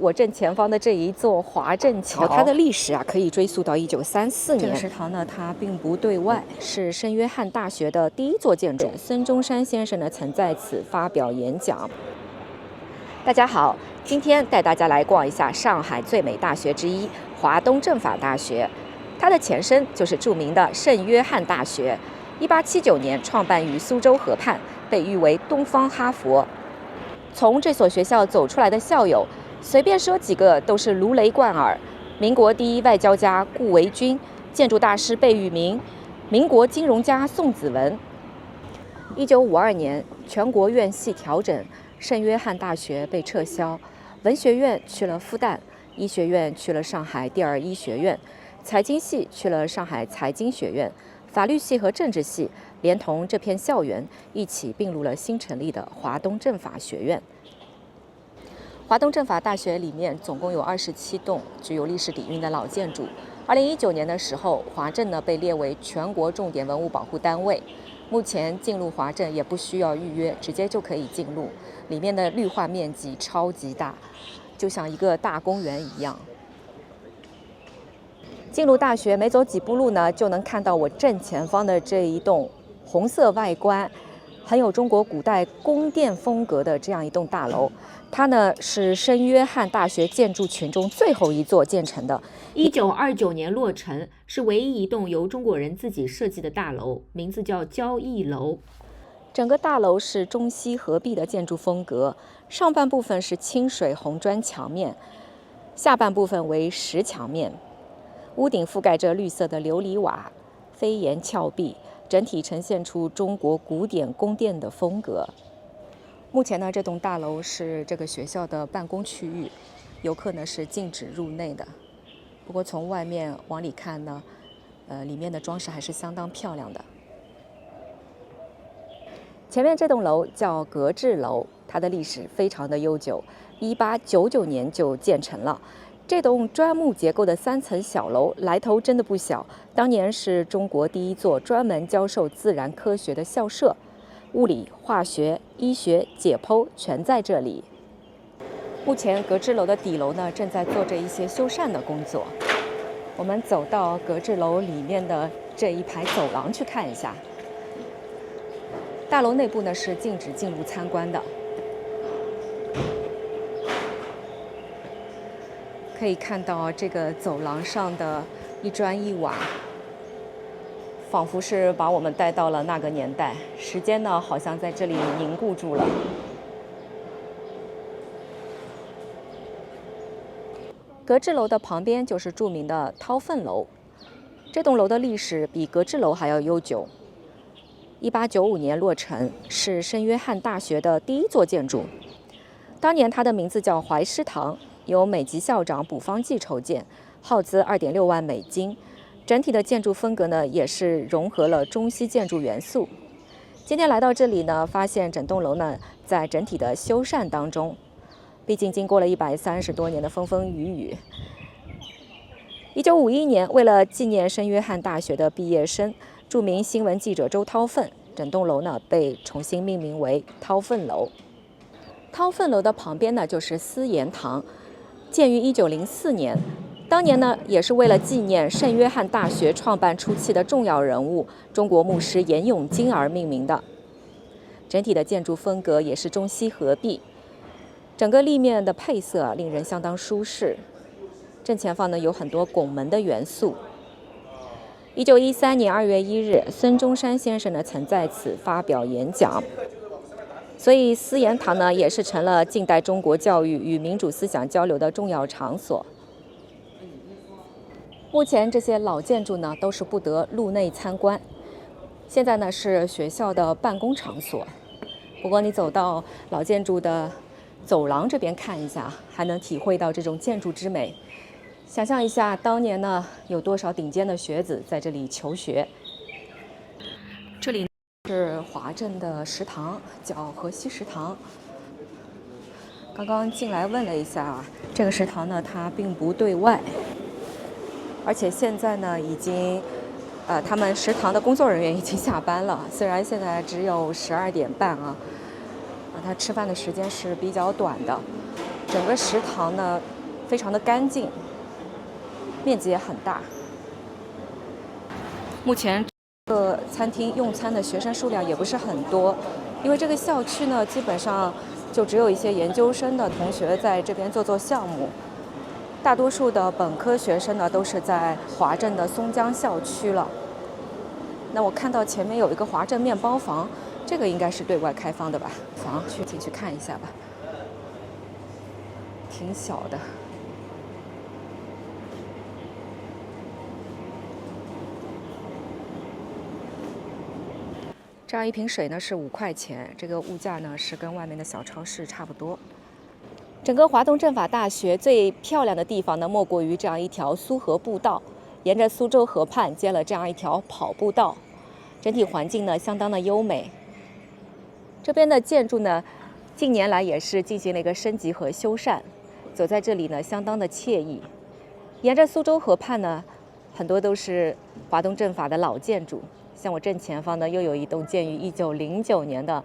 我正前方的這一座華正橋，它的歷史可以追溯到1934年。這個食堂呢，它並不對外，是圣約翰大學的第一座建筑。孫中山先生呢，曾在此發表演講。大家好，今天帶大家來逛一下上海最美大學之一——華東政法大學。它的前身就是著名的聖約翰大學，1879年創辦於蘇州河畔，被譽為東方哈佛。從這所學校走出來的校友，隨便說幾個都是如雷貫耳。民國第一外交家顧維鈞，建築大師貝聿銘，民國金融家宋子文。1952年，全國院系調整，聖約翰大學被撤銷，文學院去了復旦，醫學院去了上海第二醫學院，財經系去了上海財經學院，法律系和政治系連同這片校園一起併入了新成立的華東政法學院。華東政法大學裡面總共有27棟具有歷史底蘊的老建築。2019年的時候，華政呢被列為全國重點文物保護單位。目前進入華政也不需要預約，直接就可以進入。裡面的綠化面積超級大，就像一個大公園一樣。進入大學沒走幾步路呢，就能看到我正前方的這一棟紅色外觀，很有中國古代宮殿風格的這樣一棟大樓。它呢是聖約翰大學建築群中最後一座建成的，1929年落成，是唯一一棟由中國人自己設計的大樓，名字叫交誼樓。整個大樓是中西合璧的建築風格，上半部分是清水紅磚牆面，下半部分為石牆面，屋頂覆蓋着綠色的琉璃瓦，飛檐峭壁，整體呈現出中國古典宮殿的風格。目前呢，這棟大樓是這個學校的辦公區域，遊客呢是禁止入內的。不過從外面往裡看呢，裡面的裝飾還是相當漂亮的。前面這棟樓叫格致樓，它的歷史非常的悠久，1899年就建成了。這棟磚木結構的3層小樓來頭真的不小，當年是中國第一座專門教授自然科學的校舍。物理、化學、醫學、解剖全在這裡。目前格致樓的底樓呢，正在做着一些修繕的工作。我們走到格致樓裡面的這一排走廊去看一下。大樓內部呢是禁止進入參觀的。可以看到這個走廊上的一磚一瓦，仿佛是把我們帶到了那個年代，時間呢好像在這裡凝固住了。格致樓的旁邊就是著名的掏糞樓，這棟樓的歷史比格致樓還要悠久。1895年落成，是聖約翰大學的第一座建築。當年它的名字叫懷師堂，由美籍校長卜方濟籌建，耗資2.6萬美金。整體的建築風格呢，也是融合了中西建築元素。今天來到這裡呢，發現整棟樓呢在整體的修繕當中。畢竟經過了130多年的風風雨雨。1951年，為了紀念聖約翰大學的畢業生，著名新聞記者周韜奮，整棟樓呢被重新命名為韜奮樓。韜奮樓的旁邊呢就是思言堂，建於1904年。當年呢，也是為了紀念聖約翰大學創辦初期的重要人物中國牧師嚴永金而命名的。整體的建築風格也是中西合璧，整個立面的配色令人相當舒適。正前方呢有很多拱門的元素。1913年2月1日，孫中山先生呢曾在此發表演講，所以思言堂呢也是成了近代中國教育與民主思想交流的重要場所。目前這些老建築呢都是不得入內參觀，現在呢是學校的辦公場所。不過你走到老建築的走廊這邊看一下，還能體會到這種建築之美。想象一下，當年呢有多少頂尖的學子在這裡求學。這裡是華政的食堂，叫河西食堂。剛剛進來問了一下，這個食堂呢它並不對外。而且現在呢，已經，他們食堂的工作人员已經下班了。虽然现在只有12點半啊，他吃飯的時間是比較短的。整個食堂呢非常的乾淨，面積也很大。目前这个餐厅用餐的学生数量也不是很多，因为这个校区呢基本上就只有一些研究生的同学在这邊做項目，大多數的本科學生呢都是在華鎮的松江校區了。那我看到前面有一個華鎮麵包房，這個應該是對外開放的吧？進去看一下吧，挺小的。這樣一瓶水呢是5塊錢，這個物價呢是跟外面的小超市差不多。整個華東政法大學最漂亮的地方呢，莫過於這樣一條蘇河步道，沿着蘇州河畔接了這樣一條跑步道，整體環境呢相當的優美。這邊的建築呢，近年來也是進行了一個升級和修繕，走在這裡呢相當的愜意。沿着蘇州河畔呢，很多都是華東政法的老建築。像我正前方呢，又有一棟建於1909年的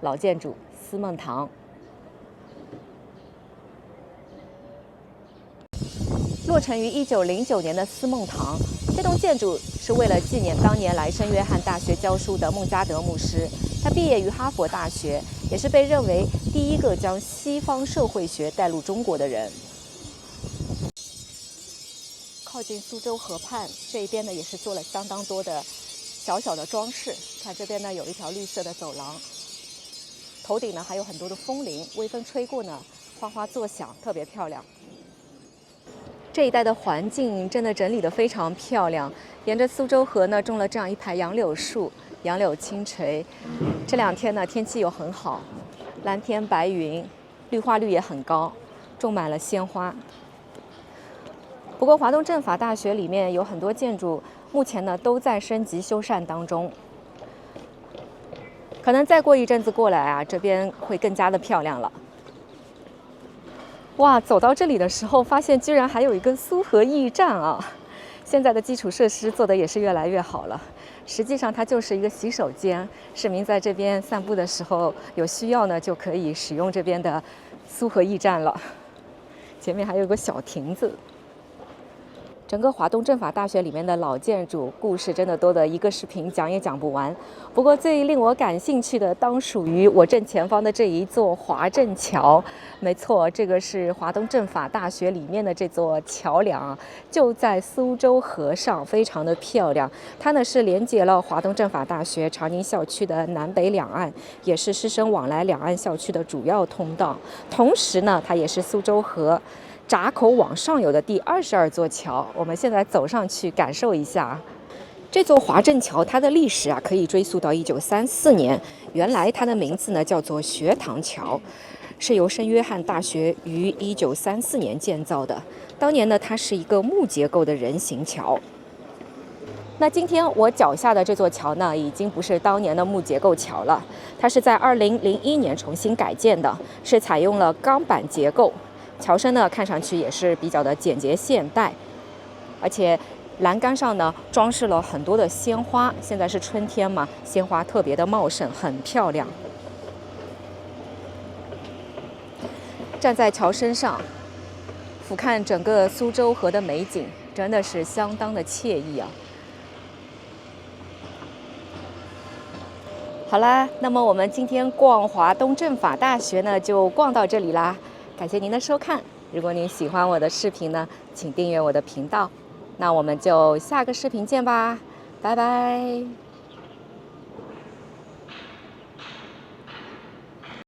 老建築思夢堂。落成於1909年的思夢堂，這棟建築是為了紀念當年來聖約翰大學教書的孟加德牧師。他畢業於哈佛大學，也是被認為第一個將西方社會學帶入中國的人。靠近蘇州河畔這一邊呢，也是做了相當多的小小的裝飾，看這邊呢有一條綠色的走廊，頭頂呢還有很多的風鈴，微風吹過呢，嘩嘩作響，特別漂亮。這一帶的環境真的整理得非常漂亮，沿着蘇州河呢種了這樣一排楊柳樹，楊柳輕垂。這兩天呢天氣又很好，藍天白雲，綠化率也很高，種滿了鮮花。不過華東政法大學裡面有很多建築，目前呢都在升級修繕當中，可能再過一陣子過來啊，這邊會更加的漂亮了。哇，走到這裡的時候，發現居然還有一個蘇河驛站啊！現在的基礎設施做得也是越來越好了。實際上它就是一個洗手間，市民在這邊散步的時候有需要呢，就可以使用這邊的蘇河驛站了。前面還有個小亭子。整個華東政法大學裡面的老建築故事真的多得一個視頻講也講不完。不過最令我感興趣的當屬於我正前方的這一座華鎮橋。沒錯，這個是華東政法大學裡面的這座橋梁，就在蘇州河上，非常的漂亮。它呢是連接了華東政法大學長寧校區的南北兩岸，也是師生往來兩岸校區的主要通道。同時呢，它也是蘇州河閘口往上游的第22座橋，我們現在走上去感受一下。這座華鎮橋，它的歷史啊可以追溯到1934年。原來它的名字呢叫做學堂橋，是由聖約翰大學於1934年建造的。當年呢，它是一個木結構的人行橋。那今天我腳下的這座橋呢，已經不是當年的木結構橋了，它是在2001年重新改建的，是採用了鋼板結構。橋身呢，看上去也是比較的簡潔現代，而且欄杆上呢裝飾了很多的鮮花。現在是春天嘛，鮮花特別的茂盛，很漂亮。站在橋身上，俯瞰整個蘇州河的美景，真的是相當的愜意啊。好啦，那麼我們今天逛華東政法大學呢，就逛到這裡啦。感謝您的收看，如果您喜歡我的視頻呢，請訂閱我的頻道。那我們就下個視頻見吧，拜拜。